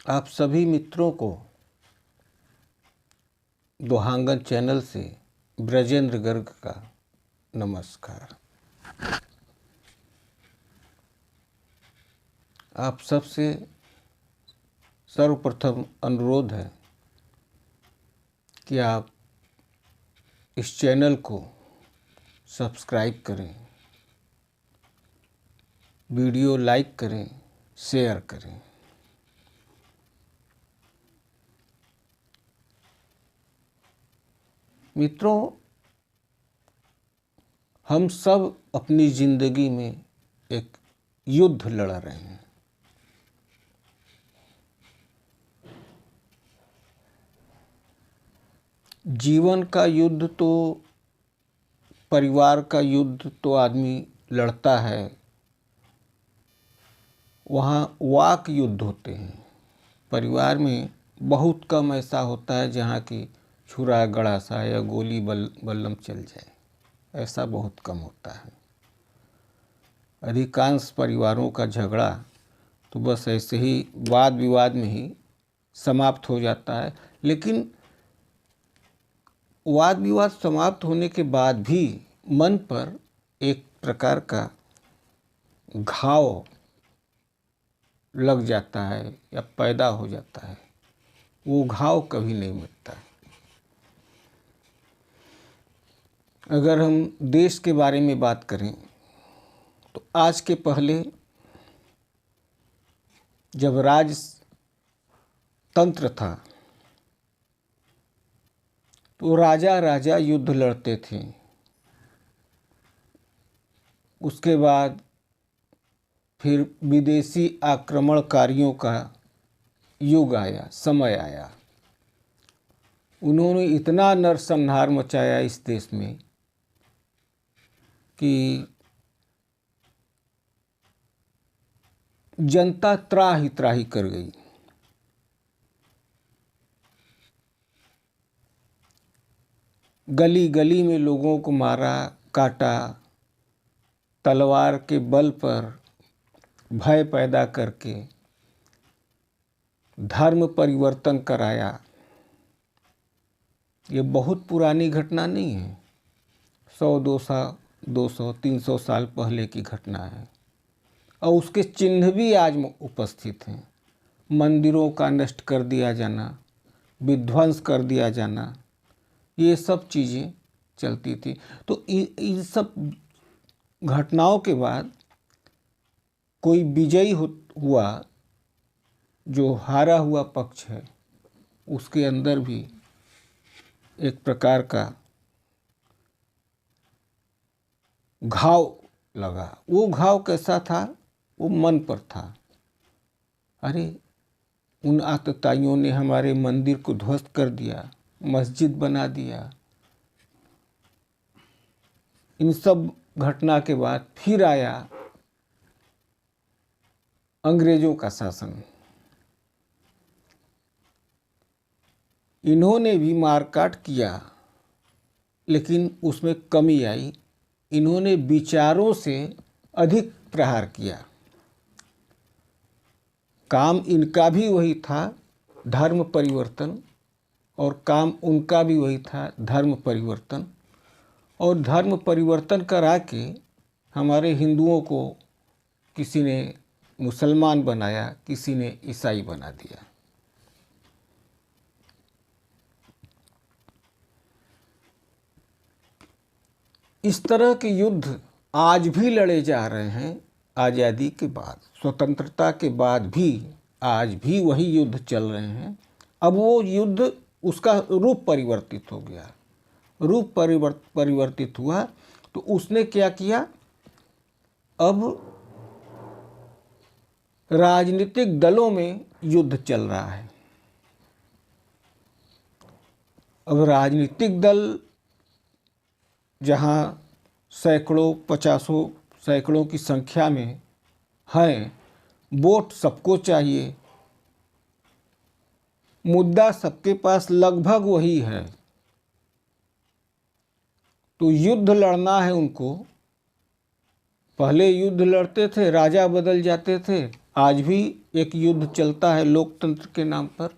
आप सभी मित्रों को दोहांगन चैनल से ब्रजेंद्र गर्ग का नमस्कार। आप सबसे सर्वप्रथम अनुरोध है कि आप इस चैनल को सब्सक्राइब करें, वीडियो लाइक करें, शेयर करें। मित्रों, हम सब अपनी जिंदगी में एक युद्ध लड़ रहे हैं। जीवन का युद्ध तो, परिवार का युद्ध तो आदमी लड़ता है, वहाँ वाक युद्ध होते हैं। परिवार में बहुत कम ऐसा होता है जहाँ की छुरा गड़ासा या गोली बल्लम चल जाए, ऐसा बहुत कम होता है। अधिकांश परिवारों का झगड़ा तो बस ऐसे ही वाद विवाद में ही समाप्त हो जाता है। लेकिन वाद विवाद समाप्त होने के बाद भी मन पर एक प्रकार का घाव लग जाता है या पैदा हो जाता है। वो घाव कभी नहीं मिटता। अगर हम देश के बारे में बात करें तो आज के पहले जब राजतंत्र था तो राजा राजा युद्ध लड़ते थे। उसके बाद फिर विदेशी आक्रमणकारियों का युग आया, समय आया। उन्होंने इतना नरसंहार मचाया इस देश में कि जनता त्राही त्राही कर गई। गली गली में लोगों को मारा, काटा, तलवार के बल पर भय पैदा करके धर्म परिवर्तन कराया। ये बहुत पुरानी घटना नहीं है, 100, 200, 300 साल पहले की घटना है। और उसके चिन्ह भी आज उपस्थित हैं। मंदिरों का नष्ट कर दिया जाना, विध्वंस कर दिया जाना, ये सब चीज़ें चलती थी। तो इन सब घटनाओं के बाद कोई विजयी हुआ, जो हारा हुआ पक्ष है उसके अंदर भी एक प्रकार का घाव लगा। वो घाव कैसा था? वो मन पर था। अरे, उन आतताइयों ने हमारे मंदिर को ध्वस्त कर दिया, मस्जिद बना दिया। इन सब घटना के बाद फिर आया अंग्रेजों का शासन। इन्होंने भी मारकाट किया, लेकिन उसमें कमी आई। इन्होंने विचारों से अधिक प्रहार किया। काम इनका भी वही था, धर्म परिवर्तन, और काम उनका भी वही था, धर्म परिवर्तन। और धर्म परिवर्तन करा के हमारे हिंदुओं को किसी ने मुसलमान बनाया, किसी ने ईसाई बना दिया। इस तरह के युद्ध आज भी लड़े जा रहे हैं। आज़ादी के बाद, स्वतंत्रता के बाद भी आज भी वही युद्ध चल रहे हैं। अब वो युद्ध, उसका रूप परिवर्तित हो गया। रूप परिवर्तित हुआ तो उसने क्या किया? अब राजनीतिक दलों में युद्ध चल रहा है। अब राजनीतिक दल जहाँ सैकड़ों, 50 सैकड़ों की संख्या में हैं, वोट सबको चाहिए, मुद्दा सबके पास लगभग वही है, तो युद्ध लड़ना है उनको। पहले युद्ध लड़ते थे, राजा बदल जाते थे, आज भी एक युद्ध चलता है लोकतंत्र के नाम पर।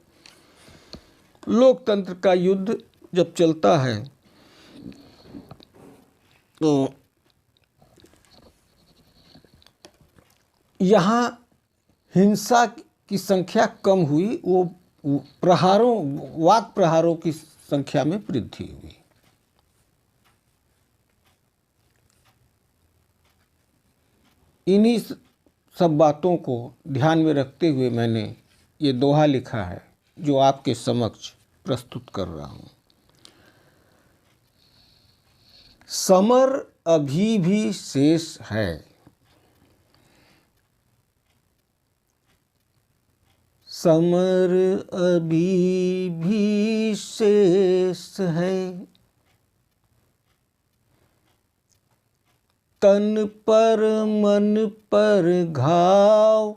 लोकतंत्र का युद्ध जब चलता है तो यहाँ हिंसा की संख्या कम हुई, वो प्रहारों, वाक प्रहारों की संख्या में वृद्धि हुई। इन्हीं सब बातों को ध्यान में रखते हुए मैंने ये दोहा लिखा है जो आपके समक्ष प्रस्तुत कर रहा हूँ। समर अभी भी शेष है, समर अभी भी शेष है, तन पर मन पर घाव।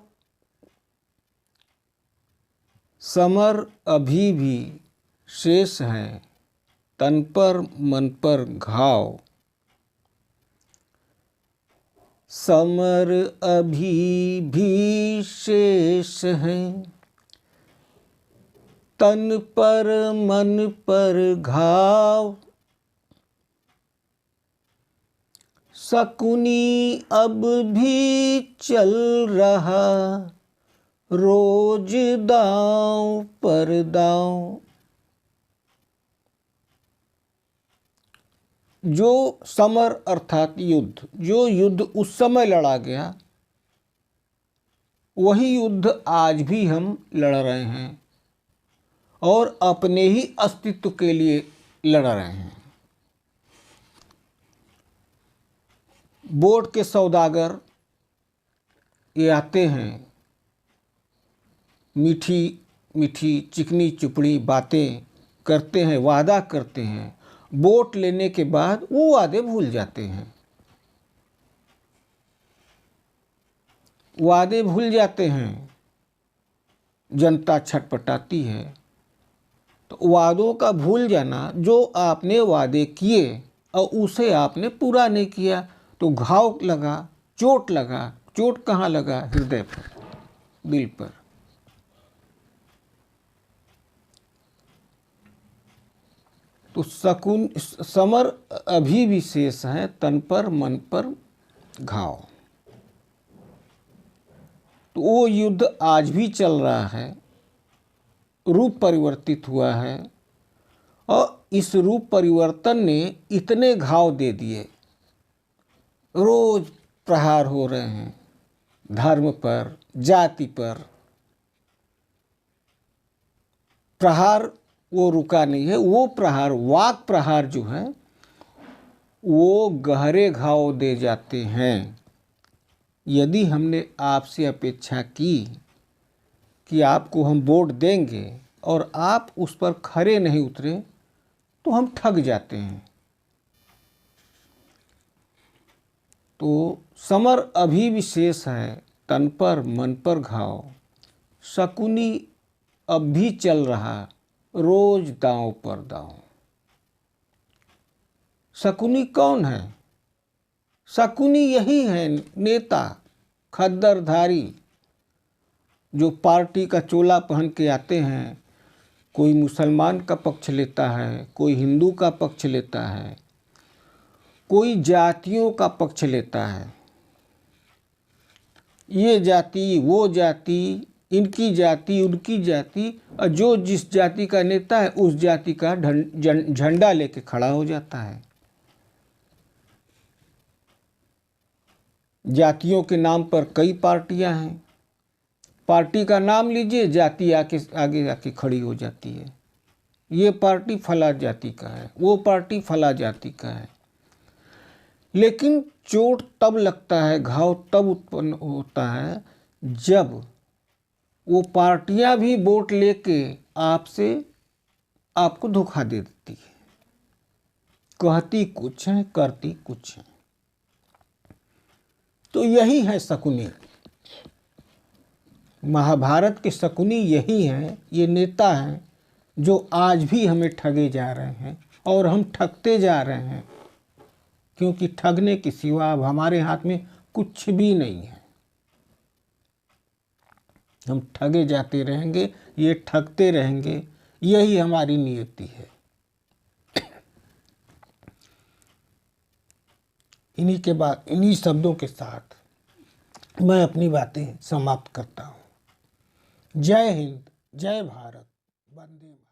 समर अभी भी शेष है, तन पर मन पर घाव। समर अभी भी शेष है, तन पर मन पर घाव। शकुनी अब भी चल रहा, रोज दांव पर दांव। जो समर अर्थात युद्ध, जो युद्ध उस समय लड़ा गया वही युद्ध आज भी हम लड़ रहे हैं और अपने ही अस्तित्व के लिए लड़ रहे हैं। बोट के सौदागर ये आते हैं, मीठी मीठी चिकनी चुपड़ी बातें करते हैं, वादा करते हैं। बोट लेने के बाद वो वादे भूल जाते हैं, वादे भूल जाते हैं। जनता छटपटाती है। तो वादों का भूल जाना, जो आपने वादे किए और उसे आपने पूरा नहीं किया तो घाव लगा, चोट लगा। चोट कहाँ लगा? हृदय पर, दिल पर। तो समर अभी भी शेष है, तन पर मन पर घाव। तो वो युद्ध आज भी चल रहा है, रूप परिवर्तित हुआ है और इस रूप परिवर्तन ने इतने घाव दे दिए। रोज प्रहार हो रहे हैं, धर्म पर, जाति पर प्रहार वो रुका नहीं है। वो प्रहार, वाक प्रहार जो है वो गहरे घाव दे जाते हैं। यदि हमने आपसे अपेक्षा की कि आपको हम वोट देंगे और आप उस पर खरे नहीं उतरे तो हम ठग जाते हैं। तो समर अभी भी शेष है, तन पर मन पर घाव। शकुनी अब भी चल रहा, रोज दांव पर दांव। शकुनी कौन है? शकुनी यही है, नेता खद्दरधारी जो पार्टी का चोला पहन के आते हैं। कोई मुसलमान का पक्ष लेता है, कोई हिंदू का पक्ष लेता है, कोई जातियों का पक्ष लेता है। ये जाति, वो जाति, इनकी जाति, उनकी जाति, और जो जिस जाति का नेता है उस जाति का झंडा लेके खड़ा हो जाता है। जातियों के नाम पर कई पार्टियां हैं। पार्टी का नाम लीजिए, जाति आगे आके खड़ी हो जाती है। ये पार्टी फला जाति का है, वो पार्टी फला जाति का है। लेकिन चोट तब लगता है, घाव तब उत्पन्न होता है जब वो पार्टियां भी वोट लेके आपको धोखा दे देती है। कहती कुछ है, करती कुछ है। तो यही है शकुनी। महाभारत के शकुनी यही हैं, ये नेता हैं जो आज भी हमें ठगे जा रहे हैं और हम ठगते जा रहे हैं, क्योंकि ठगने के सिवा अब हमारे हाथ में कुछ भी नहीं है। हम ठगे जाते रहेंगे, ये ठगते रहेंगे, यही हमारी नियति है। इन्हीं शब्दों के साथ मैं अपनी बातें समाप्त करता हूँ। जय हिंद, जय भारत, वंदे मातरम।